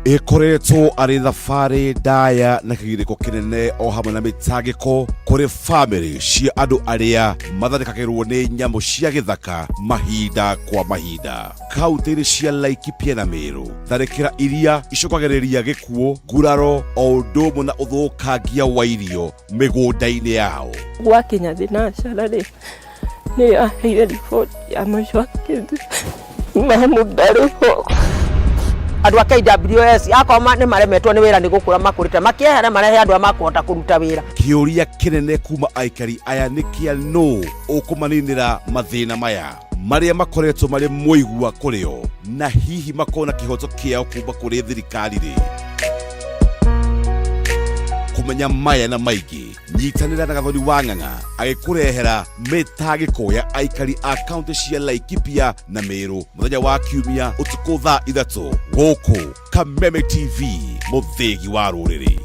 ikoretwo ari thabarĩ ndaya na kĩgirĩko kĩnene o hamwe na mĩtangĩko kũrĩ bamĩrĩ cia andũ arĩa matharĩkagĩrwo nĩ nyamũ cia gĩthaka mahinda kwa mahinda. Kauntĩ-inĩ cia Laikipia na Meru, tharĩkĩra iria icũngagĩrĩria gĩkuũ, nguraro o ũndũ ũmwe na ũthũkangia wa irio mĩgũnda-inĩ yao. Gwakinya thinacara rĩ nĩ yaheire riboti ya macwakĩte mamu ndarĩ ho. Andũ a KWS akoma nĩ maremetwo nĩ wĩra nĩ gũkũra makũrĩte makĩehera marehe andũ a makũhota kũruta wĩra. Kĩũria kĩnene kuma aikari aya nĩ kĩa nũ ũkũmaninĩra mathĩna maya marĩa makoretwo marĩ mũigua kũrĩ o, na hihi makona kĩhoto kĩao kuma kũrĩ thirikari rĩ. Kumenya maya na maingĩ, nyitanĩra na Gathoni wa Ng'ang'a agĩkũrehera mĩtangĩko ya aikari a kaunti cia Laikipia na Meru mũthenya wa Kiumia ũtukũ thaa 3 gũkũ Kameme TV, mũthĩgi wa rũrĩrĩ.